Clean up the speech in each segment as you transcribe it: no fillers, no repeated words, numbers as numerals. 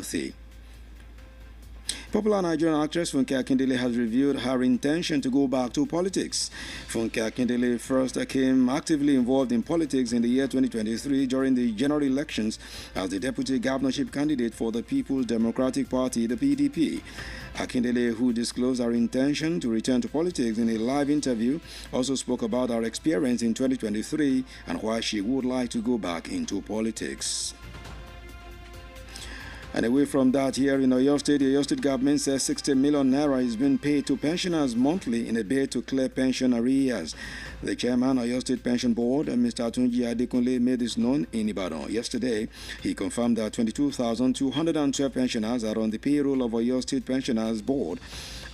wealthy. Popular Nigerian actress Funke Akindele has revealed her intention to go back to politics. Funke Akindele first became actively involved in politics in the year 2023 during the general elections as the deputy governorship candidate for the People's Democratic Party, the PDP. Akindele, who disclosed her intention to return to politics in a live interview, also spoke about her experience in 2023 and why she would like to go back into politics. And away from that, here in Oyo State, the Oyo State government says 60 million naira is being paid to pensioners monthly in a bid to clear pension arrears. The chairman of Oyo State Pension Board, Mr. Tunji Adekunle, made this known in Ibadan yesterday. He confirmed that 22,212 pensioners are on the payroll of Oyo State Pensioners Board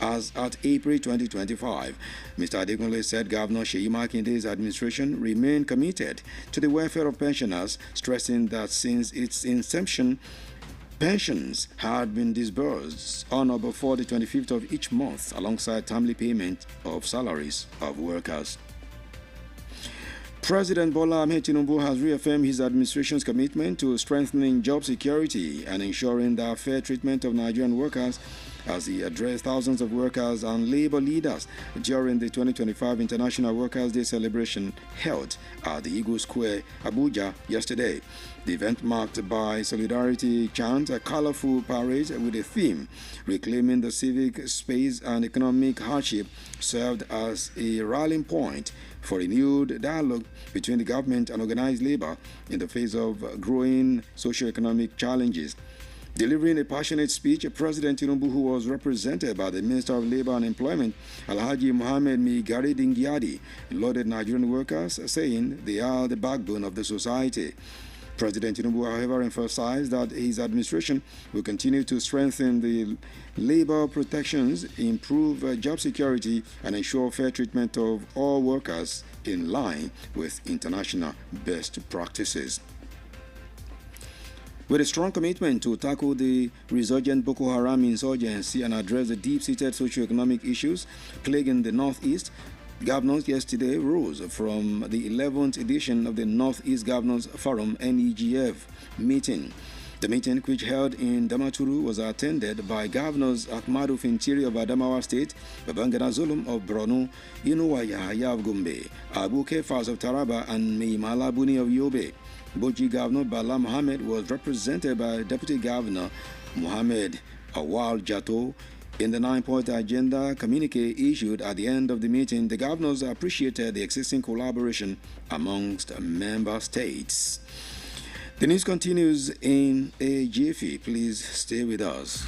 as at April 2025. Mr. Adekunle said Governor Seyi Makinde's administration remained committed to the welfare of pensioners, stressing that since its inception, pensions had been disbursed on or before the 25th of each month alongside timely payment of salaries of workers. President Bola Ahmed Tinubu has reaffirmed his administration's commitment to strengthening job security and ensuring the fair treatment of Nigerian workers as he addressed thousands of workers and labor leaders during the 2025 International Workers' Day celebration held at the Eagle Square, Abuja, yesterday. The event marked by solidarity chant, a colorful parade with a theme reclaiming the civic space and economic hardship, served as a rallying point for renewed dialogue between the government and organized labor in the face of growing socio-economic challenges. Delivering a passionate speech, President Tinubu, who was represented by the Minister of Labor and Employment, Alhaji Mohammed Migari Dingyadi, lauded Nigerian workers, saying they are the backbone of the society. President Tinubu, however, emphasized that his administration will continue to strengthen the labor protections, improve job security, and ensure fair treatment of all workers in line with international best practices. With a strong commitment to tackle the resurgent Boko Haram insurgency and address the deep-seated socio-economic issues plaguing the Northeast, governors yesterday rose from the 11th edition of the Northeast Governors Forum (NEGF) meeting. The meeting, which held in Damaturu, was attended by Governors Ahmadu Fintiri of Adamawa State, Babangida Zulum of Borno, Inuwa Yahaya of Gombe, Abu Kefas of Taraba, and Meimala Buni of Yobe. Boji Governor Bala Mohammed was represented by Deputy Governor Mohammed Awal Jato. In the 9-point agenda communique issued at the end of the meeting, the governors appreciated the existing collaboration amongst member states. The news continues in a jiffy. Please stay with us.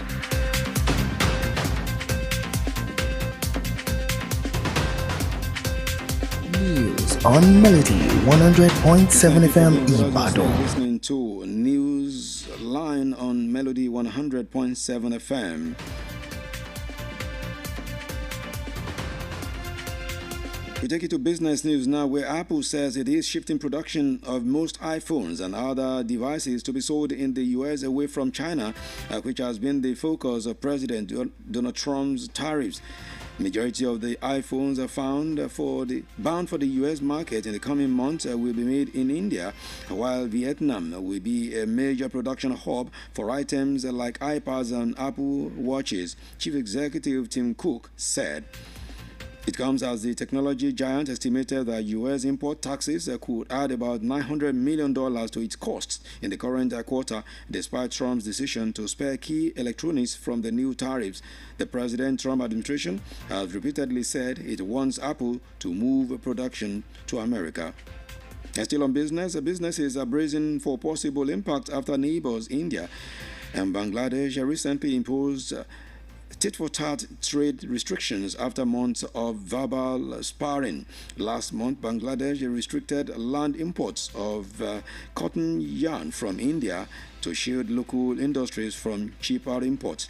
News on Melody 100.7 FM Ibadan. Listening to News Line on Melody 100.7 FM. We take you to business news now, where Apple says it is shifting production of most iPhones and other devices to be sold in the U.S. away from China, which has been the focus of President Donald Trump's tariffs. Majority of the iPhones are bound for the U.S. market in the coming months will be made in India, while Vietnam will be a major production hub for items like iPads and Apple Watches, Chief Executive Tim Cook said. It comes as the technology giant estimated that U.S. import taxes could add about $900 million to its costs in the current quarter, despite Trump's decision to spare key electronics from the new tariffs. The President Trump administration has repeatedly said it wants Apple to move production to America. And still on business, businesses are bracing for possible impact after neighbors India and Bangladesh recently imposed tit-for-tat trade restrictions after months of verbal sparring. Last month, Bangladesh restricted land imports of cotton yarn from India to shield local industries from cheaper imports.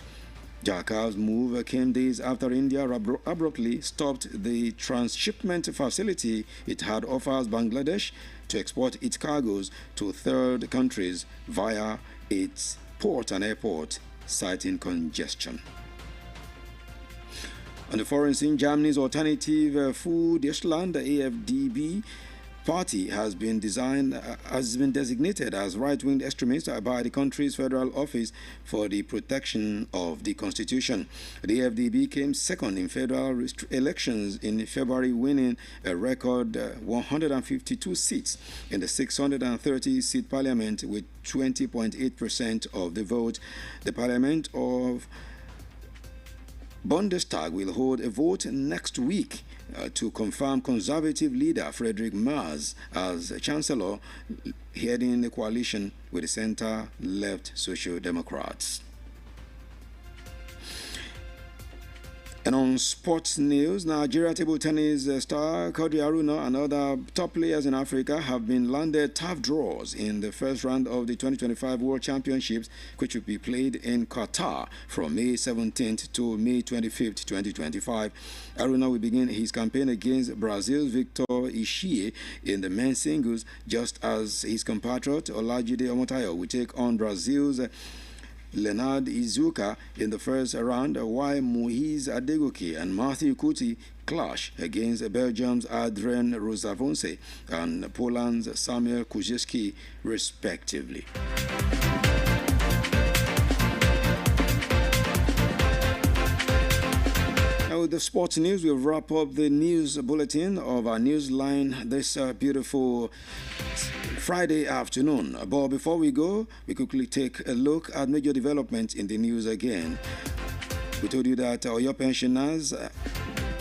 Dhaka's move came days after India abruptly stopped the transshipment facility it had offered Bangladesh to export its cargoes to third countries via its port and airport, citing congestion. On the foreign scene, Germany's Alternative Food Deutschland, the AfDB, party has been designated as right-wing extremist by the country's Federal Office for the Protection of the Constitution. The FDB came second in federal elections in February, winning a record 152 seats in the 630-seat parliament with 20.8% of the vote. The Parliament of Bundestag will hold a vote next week to confirm conservative leader Friedrich Merz as chancellor, heading the coalition with the center-left Social Democrats. And on sports news, Nigeria table tennis star Quadri Haruna and other top players in Africa have been landed tough draws in the first round of the 2025 World Championships, which will be played in Qatar from May 17th to May 25th, 2025. Haruna will begin his campaign against Brazil's Victor Ishii in the men's singles, just as his compatriot Olajide Omotayo will take on Brazil's Leonard Izuka in the first round, while Moise Adegoke and Matthew Kuti clash against Belgium's Adrien Rosavonse and Poland's Samuel Kuziski, respectively. With the sports news, we'll wrap up the news bulletin of our newsline this beautiful Friday afternoon. But before we go, we quickly take a look at major developments in the news again. We told you that your pensioners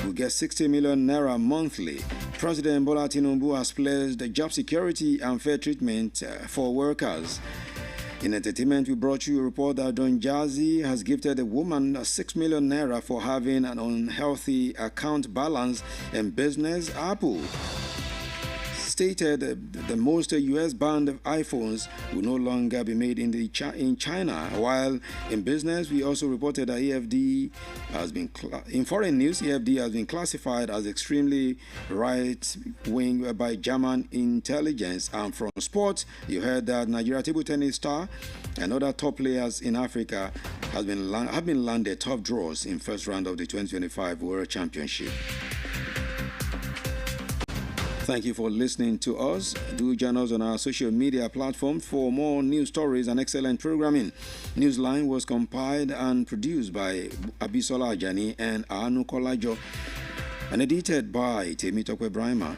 will get 60 million naira monthly. President Bola Tinubu has pledged job security and fair treatment for workers. In entertainment, we brought you a report that Don Jazzy has gifted a woman 6 million naira for having an unhealthy account balance in business. Apple stated the most US-banned iPhones will no longer be made in China. While in business, we also reported that AFD has been in foreign news. AFD has been classified as extremely right-wing by German intelligence. And from sports, you heard that Nigeria table tennis star and other top players in Africa have been landed top draws in first round of the 2025 World Championship. Thank you for listening to us. Do join us on our social media platforms for more news stories and excellent programming. Newsline was compiled and produced by Abisola Ajani and Anu Kolajo and edited by Temitokwe Brahima.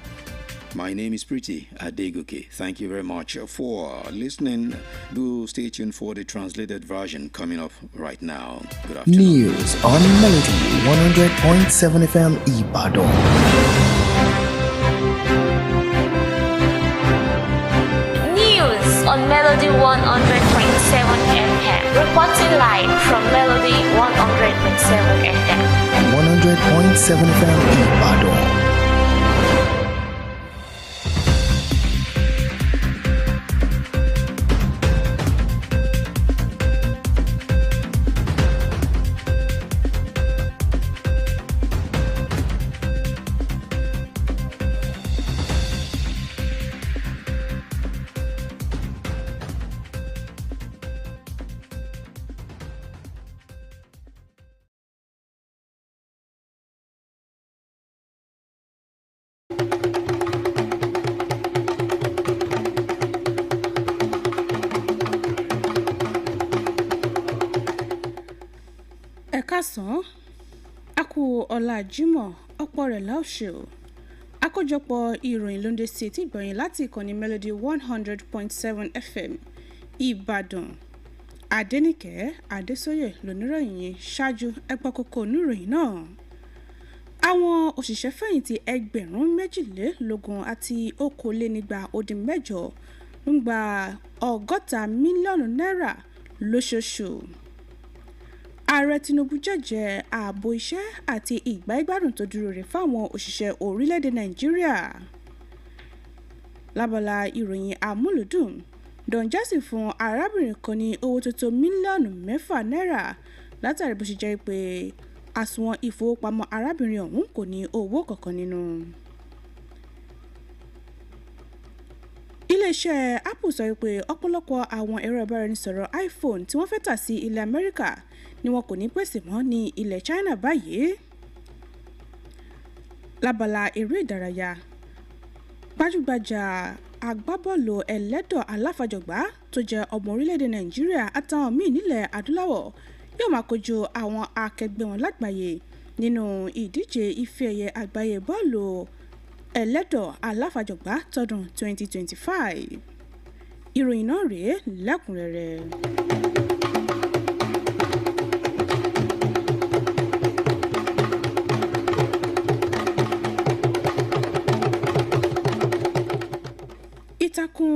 My name is Pretty Adegoke. Thank you very much for listening. Do stay tuned for the translated version coming up right now. Good afternoon. News on Melody 100.7 FM Ibadan. On Melody 100.7 FM, reporting live from Melody 100.7 FM. 100.7 FM Ibadan. Ẹ̀kásán, a kú ọ̀la Jímọ̀, ọ̀pọ̀ rẹ̀ láòṣe o. Àkójọpọ̀ ìròyìn ló ń dé sí etí ìgbọ̀nyìn láti ìkànnì Melody 100.7 FM Ìbàdàn. Adéníkẹ́ Adésóyè lóníròyìn yìí, ṣáájú ẹgbẹ́ kókó oníròyìn náà. Àwọn òṣìṣẹ́ fẹ̀yìntì 22,000 àti okòólénígba ó dín mẹ́jọ ń gba 60 mílíọ̀nù náírà lóṣooṣù. Ààrẹ Tinubu jẹ́jẹ́ ààbò iṣẹ́ àti ìgbáyégbádùn tó dúró rẹ̀ fáwọn òṣìṣẹ́ orílẹ̀-èdè Nàìjíríà. Lábala ìròyìn àmúlùdùn, Don Jazzy fún arábìnrin kan ní owó tó tó mílíọ̀nù 6 náírà látàrí bó ṣe jẹ́ pé àsùnwọ̀n ìfowópamọ́ arábìnrin ọ̀hún kò ní owó kankan nínú. Iléeṣẹ́ Apple sọ pé ọ̀pọ̀lọpọ̀ àwọn ẹ̀rọ ìbáraẹnisọ̀rọ̀ iPhone tí wọ́n fẹ́ tà sí ilẹ̀ Amẹ́ríkà ni wọn kò ní pèsè mọ́ ní ilẹ̀ China báyìí. Lábala eré ìdárayá, gbajúgbajà agbábọ́ọ̀lù ẹlẹ́dọ̀ aláfàjọgbá tó jẹ́ ọmọ orílẹ̀-èdè Nàìjíríà àtàwọn míì nílẹ̀ adúláwọ̀ yóò máa kojú àwọn akẹgbẹ́ wọn lágbàáyé nínú ìdíje ife ẹ̀yẹ àgbáyé bọ́ọ̀lù ẹlẹ́dọ̀ aláfàjọgbá tọdún 2025. Ìròyìn náà rèé lẹ́kùnrẹ́rẹ́. ìtàkùn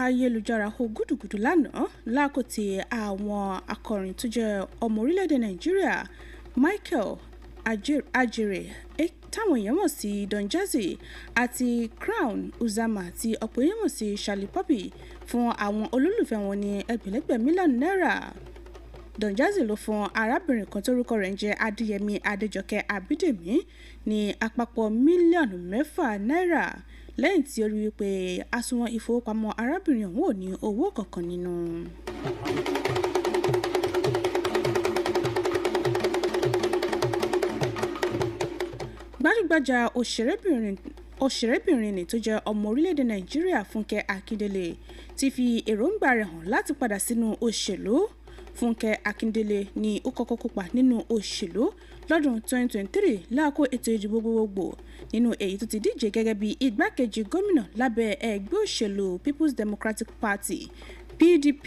ayélujára hó gúdùgùdù lánàá lákòtì àwọn akọrin tó jẹ́ ọmọ orílẹ̀-èdè Nàìjíríà Michael Ajere táwọn èèyàn mọ̀ sí Don Jazzy àti Crown Uzama tí ọ̀pọ̀ èèyàn mọ̀ sí Charlie Poppy fún àwọn olólùfẹ́ wọn ní ẹgbẹ̀lẹ́gbẹ̀ mílíọ̀nù náírà. Don Jazzy ló fún arábìnrin kan tórúkọ rẹ̀ ń jẹ́ Adéyẹmí Adéjọkẹ́ Abídèmí ní àpapọ̀ mílíọ̀nù 6 náírà lẹ́yìn tí ó rí wípé àsùnwọ̀n ìfowópamọ́ arábìnrin ọ̀hún ò ní owó kankan nínú. gbajúgbajà òṣèrébìnrin ni tó jẹ́ ọmọ orílẹ̀-èdè Nàìjíríà Fúnkẹ́ Akíndélé ti fi èròǹgbà rẹ̀ hàn láti padà sínú òṣèlú. Fúnkẹ́ Akíndélé ni ó kọ́kọ́ kópa nínú òṣèlú lọ́dún 2023 láàkó ètò ìdìbò gbogbogbò nínú èyí tó ti díje gẹ́gẹ́ bí igbákejì gómìnà lábẹ́ ẹgbẹ́ òṣèlú People's Democratic Party PDP.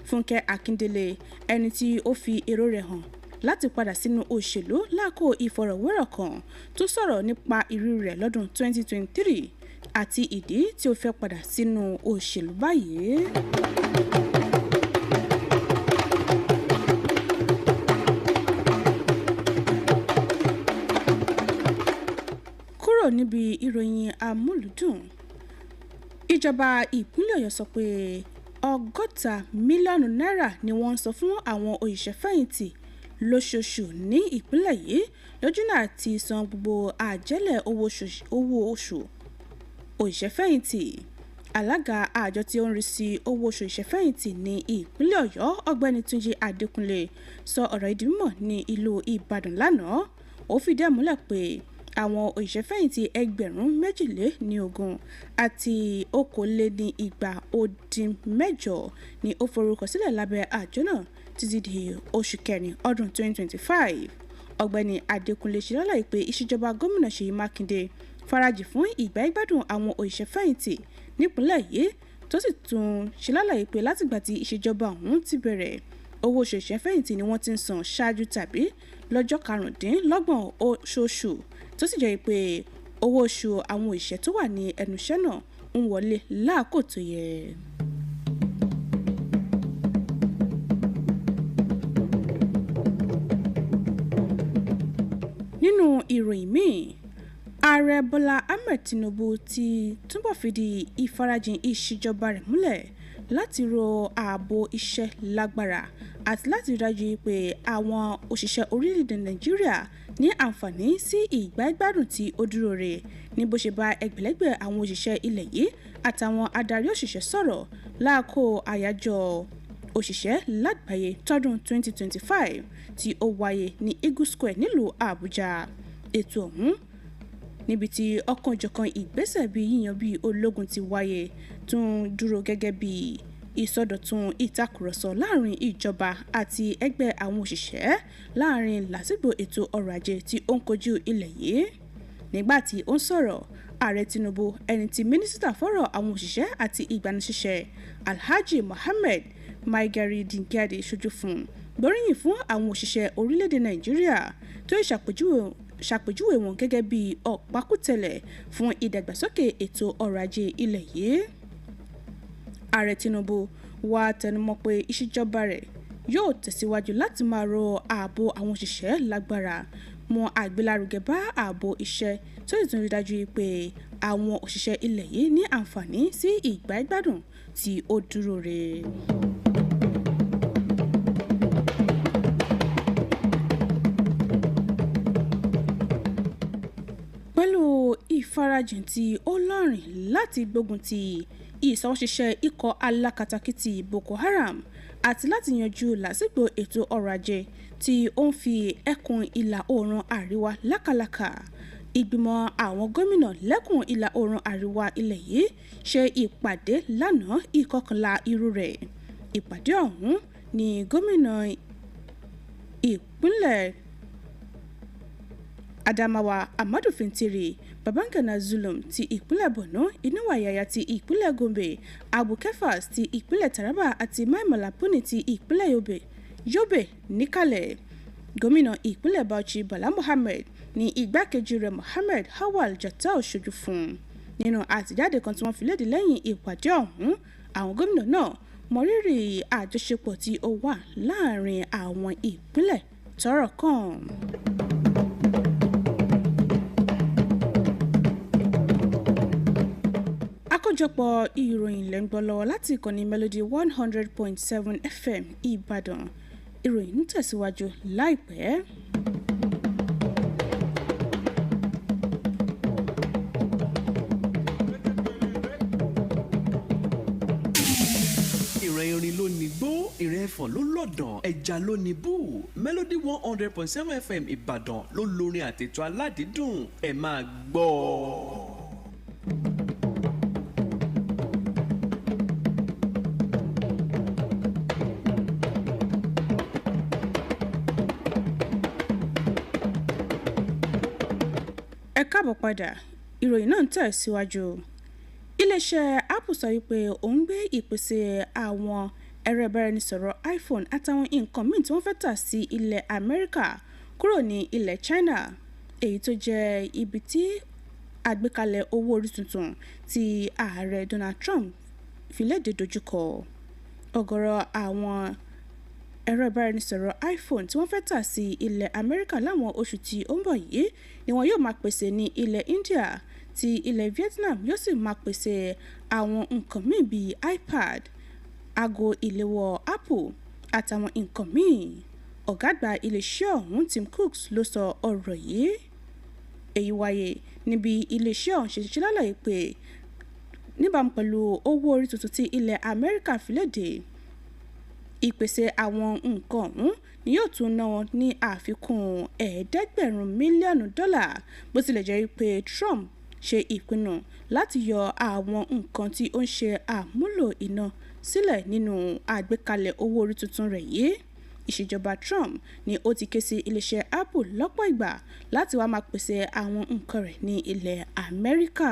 Fúnkẹ́ Akíndélé ẹni tí ó fi èrò rẹ̀ hàn láti padà sínú òṣèlú láàkó ìfọ̀rọ̀wérọ̀ kan tó sọ̀rọ̀ nípa ìrírí rẹ̀ lọ́dún 2023 àti ìdí tí ó fẹ́ padà sínú òṣèlú báyìí. Níbi ìròyìn amúlùdùn ìjọba ìpínlẹ̀ Ọ̀yọ́ sọ pé 60 mílíọ̀nù náírà ni wọ́n ń san fún àwọn òṣìṣẹ́fẹ̀yìntì lóṣooṣù ní ìpínlẹ̀ yìí lójúnà àti san gbogbo àjẹ́lẹ̀ owó oṣù òṣìṣẹ́fẹ̀yìntì. Alága àjọ tí ó ń rí sí owó oṣù ìṣẹ́fẹ̀yìntì ní ìpínlẹ̀ Ọ̀yọ́ ọ̀gbẹ́ni Túnjí Adékúnlé sọ ọ̀rọ̀ ìdí mímọ̀ ní ìlú Ìbàdàn lánàá. Ó fìdí ẹ̀ múlẹ̀ pé àwọn òṣìṣẹ́fẹ̀yìntì 22,020 àti 2,208 ni ó forúkọsílẹ̀ lábẹ́ àjọ náà títí di oṣù kẹrin ọdún 2025. Ọ̀gbẹ́ni Adékúnlé ṣe lálàyé pé ìṣèjọba gómìnà Ṣèyí Mákindé farajì fún ìgbáyégbádùn àwọn òṣìṣẹ́fẹ̀yìntì nípìnlẹ̀ yìí tó sì tún ṣe lálàyé pé látìgbà tí ìṣèjọba ọ̀hún ti bẹ̀rẹ̀ owó oṣù ìṣẹ́fẹ̀yìntì ni wọ́n ti ń san ṣáájú tàbí lọ́jọ́ 25 oṣooṣù tó sì jẹ́ pé owó oṣù àwọn òṣìṣẹ́ tó wà ní ẹnu iṣẹ́ náà ń wọlé láàkó tó yẹ. Nínú ìròyìn míì, Ààrẹ Bọ́lá Ahmed Tinubu ti túbọ̀ fìdí ìfarajìn ìṣèjọba rẹ̀ múlẹ̀ láti ro ààbò iṣẹ́ lágbára àti láti dájú pé àwọn òṣìṣẹ́ orílẹ̀-èdè Nàìjíríà ní àǹfààní sí ìgbáyégbádùn tí ó dúró re ní bó ṣe bá ẹgbẹ̀lẹ́gbẹ̀ àwọn òṣìṣẹ́ ilẹ̀ yìí àtàwọn adarí òṣìṣẹ́ sọ̀rọ̀ láàkó àyájọ́ òṣìṣẹ́ lágbàáyé tọdún 2025 tí ó wáyé ní Eagle Square nílùú Àbújá. Ètò ọ̀hún níbi tí ọ̀kanòjọ̀kan ìgbésẹ̀ bíi yíyan bíi ológun ti wáyé tún dúró gẹ́gẹ́ bíi ìsọdọ̀tun ìtakùrọ̀sọ láàrin ìjọba àti ẹgbẹ́ àwọn òṣìṣẹ́ láàrin làásìgbò ètò ọrọ̀ ajé tí ó ń kojú ilẹ̀ yìí. Nígbà tí ó ń sọ̀rọ̀, Ààrẹ Tinubu ẹni tí mínísítà fọ́rọ̀ àwọn òṣìṣẹ́ àti ìgbanisíṣẹ́ Alhaji Mohammed Maigari Dingyadi ṣojú fún gbóríyìn fún àwọn òṣìṣẹ́ orílẹ̀-èdè Nàìjíríà tó ṣàpèjúwe wọn gẹ́gẹ́ bí ọ̀pákùtẹ̀lẹ̀ fún ìdàgbàsókè ètò ọrọ̀ ajé ilẹ̀ yìí. Ààrẹ Tinubu wá tẹnumọ́ pé ìṣèjọba rẹ̀ yóò tẹ̀síwájú láti máa ro ààbò àwọn òṣìṣẹ́ lágbára, mú àgbélárugẹ bá ààbò iṣẹ́ tó sì tún rí dájú pé àwọn òṣìṣẹ́ ilẹ̀ yìí ní àǹfààní sí ìgbáyégbádùn tí ó dúró re. Pẹ̀lú ìfarajìn tí ó lọ́rìn láti gbógun ti ìṣọwọ́ṣiṣẹ́ ikọ̀ alákatakítí Boko Haram àti láti yanjú làásìgbò ètò ọrọ̀ ajé tí ó ń fi ẹkùn ìlà oòrùn àríwá lákàlàkà, ìgbìmọ̀ àwọn gómìnà lẹ́kùn ìlà oòrùn àríwá ilẹ̀ yìí ṣe ìpàdé lánàá ìkọkànlá irú rẹ̀. Ìpàdé ọ̀hún ni gómìnà ìpínlẹ̀ Adamawa Amadu Fintiri, Babangana Zulum ti ìpínlẹ̀ Borno, Inuwa Yaya ti ìpínlẹ̀ Gombe, Abu Kefas ti ìpínlẹ̀ Taraba àti Mai Mala Buni ti ìpínlẹ̀ Yobe níkàlẹ̀. Gómìnà ìpínlẹ̀ Bauchi Bala Mohammed ní igbákejì rẹ̀ Mohammed Hawal Jatau ṣojú fún. Nínú àtẹ̀jáde kan tí wọ́n fi léde lẹ́yìn ìpàdé ọ̀hún, àwọn gómìnà náà mọrírì àjọṣepọ̀ tí ó wà láàrin àwọn ìpínlẹ̀ tọ́rọ̀ kàn. Àkójọpọ̀ ìròyìn lẹ́ ń gbọ́ lọ́wọ́ láti ìkànnì Melody 100.7 FM Ìbàdàn. Ìròyìn ń tẹ̀síwájú láìpẹ́. Ìrìn ló ní gbó, ìrìn ẹ̀fọ̀n ló lọ̀dàn, ẹja ló ní bú. Melody 100.7 FM Ìbàdàn ló lórin àtètò aládìídùn, ẹ máa gbọ́. Ẹ káàbọ̀ padà, ìròyìn náà ń tẹ̀síwájú. Iléeṣẹ́ Apple sọ wípé òun gbé ìpèsè àwọn ẹ̀rọ ìbáraẹnisọ̀rọ̀ iPhone àtàwọn nǹkan míì tí wọ́n fẹ́ tà sí ilẹ̀ Amẹ́ríkà kúrò ní ilẹ̀ China, èyí tó jẹ́ ibi tí àgbékalẹ̀ owó orí tuntun tí ààrẹ Donald Trump fi léde dojúkọ. Ọ̀gọ̀rọ̀ àwọn ẹ̀rọ ìbáraẹnisọ̀rọ̀ iPhone tí wọ́n fẹ́ tà sí ilẹ̀ Amẹ́ríkà láwọn oṣù tí ó ń bọ̀ yìí ni wọn yóò máa pèsè ní ilẹ̀ India, tí ilẹ̀ Vietnam yóò sì máa pèsè àwọn nǹkan míì bíi iPad, aago ìléwọ́ Apple àtàwọn nǹkan míì. Ọ̀gá àgbà iléeṣẹ́ ọ̀hún Tim Cooks ló sọ ọ̀rọ̀ yìí. Èyí wáyé níbi iléeṣẹ́ ọ̀hún ṣe ṣiṣẹ́ lálàyé pé níbàámu pẹ̀lú owó orí tuntun tí ilẹ̀ Amẹ́ríkà fi léde, ìpèsè àwọn nǹkan ọ̀hún ni yóò tún ná wọn ní àfikún $500 mílíọ̀nù, bó tilẹ̀ jẹ́ wípé Trump ṣe ìpinnu láti yọ àwọn nǹkan tí ó ń ṣe àmúlò iná sílẹ̀ nínú àgbékalẹ̀ owó orí tuntun rẹ̀ yìí. Ìṣèjọba Trump ni ó ti ké sí iléeṣẹ́ Apple lọ́pọ̀ ìgbà láti wá máa pèsè àwọn nǹkan rẹ̀ ní ilẹ̀ Amẹ́ríkà.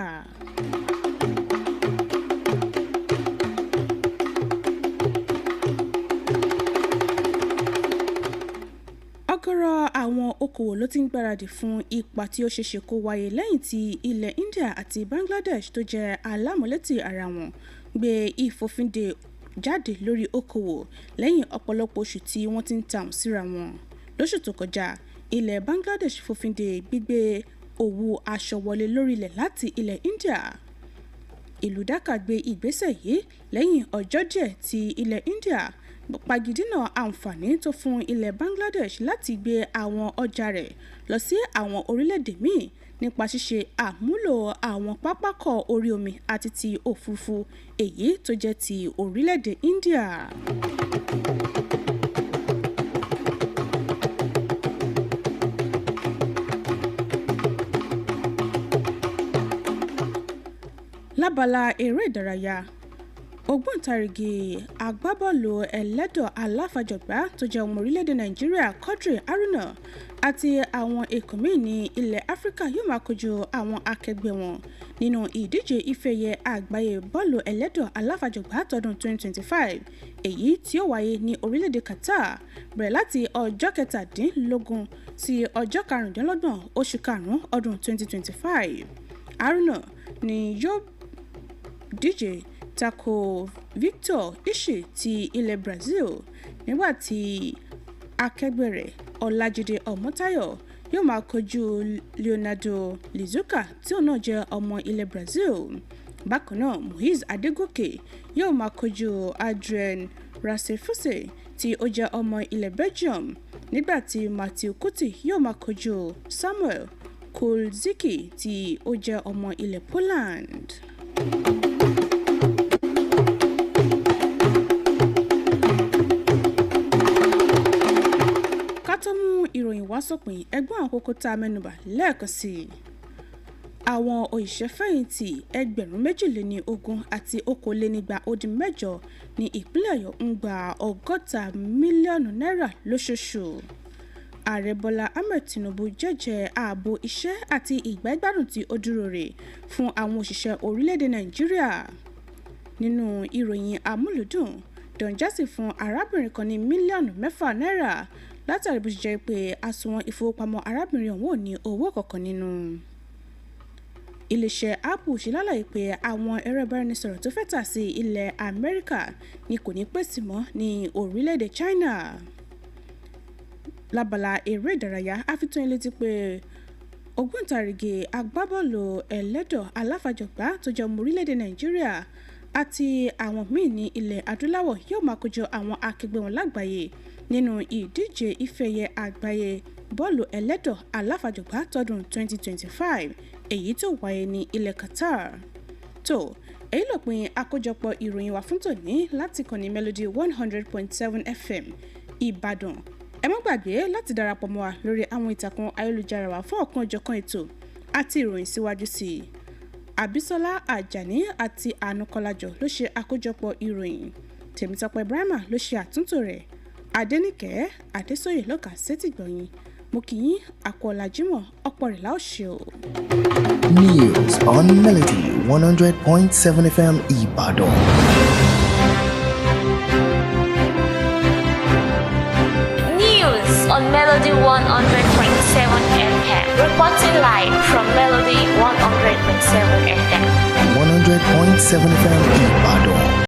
Ọ̀gọ̀rọ̀ àwọn okòwò ló ti ń gbáradì fún ipa tí ó ṣeéṣe kó wáyé lẹ́yìn tí ilẹ̀ India àti Bangladesh tó jẹ́ alámúlétì ara wọn gbé ìfòfindè jáde lórí okòwò lẹ́yìn ọ̀pọ̀lọpọ̀ oṣù tí wọ́n ti ń tàùn síra wọn. Lóṣù tó kọjá, ilẹ̀ Bangladesh fòfindè gbígbé òwú aṣọ wọlé lórí ilẹ̀ láti ilẹ̀ India. Ìlú Dhaka gbé ìgbésẹ̀ yìí lẹ́yìn ọjọ́ díẹ̀ tí ilẹ̀ India pagidínà àǹfààní tó fún ilẹ̀ Bangladesh láti gbé àwọn ọjà rẹ̀ lọ sí àwọn orílẹ̀-èdè míì nípa ṣíṣe àmúlò àwọn pápákọ̀ orí omi àti ti òfurufú èyí tó jẹ́ ti orílẹ̀-èdè India. Lábala eré ìdárayá, ògbóǹtarìgì agbábọ́ọ̀lù ẹlẹ́dọ̀ aláfàjọgbá tó jẹ́ ọmọ orílẹ̀-èdè Nàìjíríà Quadri Haruna àti àwọn ikọ̀ míì ní ilẹ̀ Áfíríkà yóò máa kojú àwọn akẹgbẹ́ wọn nínú ìdíje ife-ẹ̀yẹ àgbáyé bọ́ọ̀lù ẹlẹ́dọ̀ aláfàjọgbá tọdún 2025 èyí tí ó wáyé ní orílẹ̀-èdè Qatar bẹ̀rẹ̀ láti ọjọ́ 17 sí ọjọ́ 25 oṣù karùn-ún ọdún 2025. Haruna ni yóò díje tako Victor Ishi ti ilẹ̀ Brazil, nígbàtí akẹgbẹ́ rẹ̀ Ọlájídé Ọmọ́táyọ̀ yóò máa kojú Leonardo Lizuka tí òun náà jẹ́ ọmọ ilẹ̀ Brazil. Bákan náà, Moise Adégòkè yóò máa kojú Adrien Racefusse tí ó jẹ́ ọmọ ilẹ̀ Belgium, nígbàtí Mathieu Kuti yóò máa kojú Samuel Kulczycki tí ó jẹ́ ọmọ ilẹ̀ Poland. Ká tó mú ìròyìn wá sópin, ẹgbọ́n àkókò tá a mẹ́nubà lẹ́ẹ̀kan sí i. àwọn òṣìṣẹ́fẹ̀yìntì 22,020 àti 2,208 ní ìpínlẹ̀ Ọ̀yọ́ ń gba 60 mílíọ̀nù náírà lóṣooṣù. Ààrẹ Bọ́lá Ahmed Tinubu jẹ́jẹ́ ààbò iṣẹ́ àti ìgbáyégbádùn tí ó dúró rè fún àwọn òṣìṣẹ́ orílẹ̀-èdè Nàìjíríà. Nínú ìròyìn amúlùdùn, Don Jazzy fún arábìnrin kan ní mílíọ̀nù 6 náírà látàrí bó ṣe jẹ́ pé àsùnwọ̀n ìfowópamọ́ arábìnrin ọ̀hún ò ní owó kankan nínú. Iléeṣẹ́ Apple ṣe lálàyé pé àwọn ẹ̀rọ ìbáraẹnisọ̀rọ̀ tó fẹ́ tà sí ilẹ̀ Amẹ́ríkà ni kò ní pèsè mọ́ ní orílẹ̀-èdè China. Lábala eré ìdárayá, a fi tó yín létí pé ògbóǹtarìgì agbábọ́ọ̀lù ẹlẹ́dọ̀ aláfàjọgbá tó jẹ́ ọmọ orílẹ̀-èdè Nàìjíríà àti àwọn míì ní ilẹ̀ adúláwọ̀ yóò máa kojú àwọn akẹgbẹ́ wọn lágbàáyé nínú ìdíje ife-ẹ̀yẹ àgbáyé bọ́ọ̀lù ẹlẹ́dọ̀ aláfàjọgbá tọdún 2025 èyí tó wáyé ní ilẹ̀ Qatar. Tó èyí lópin àkójọpọ̀ ìròyìn wa fún tòní láti kànnì Melody 100.7 FM Ìbàdàn. Ẹ má gbàgbé láti darapọ̀ mọ́ wa lórí àwọn ìtàkùn ayélujára wa fún ọ̀kan-ò-jọ̀kan ètò àti ìròyìn síwájú sí i. Àbísọ́lá Àjàní àti Ànúkọ́lájọ ló ṣe àkójọpọ̀ ìròyìn. Tèmítọ́pẹ́ Ibrahima ló ṣe àtúntò rẹ̀. Adéníkè Adésóyè ló kà sétí gbọ̀yìn. Mo kí yín àkọ́ọ̀lá Jímọ̀ ọ̀pọ̀ rẹ̀ láòṣe o. News on Melody 100.7 FM Ibadan. News on Melody 100.7 FM. Reporting live from Melody 100.7 FM. 100.7 FM Ibadan.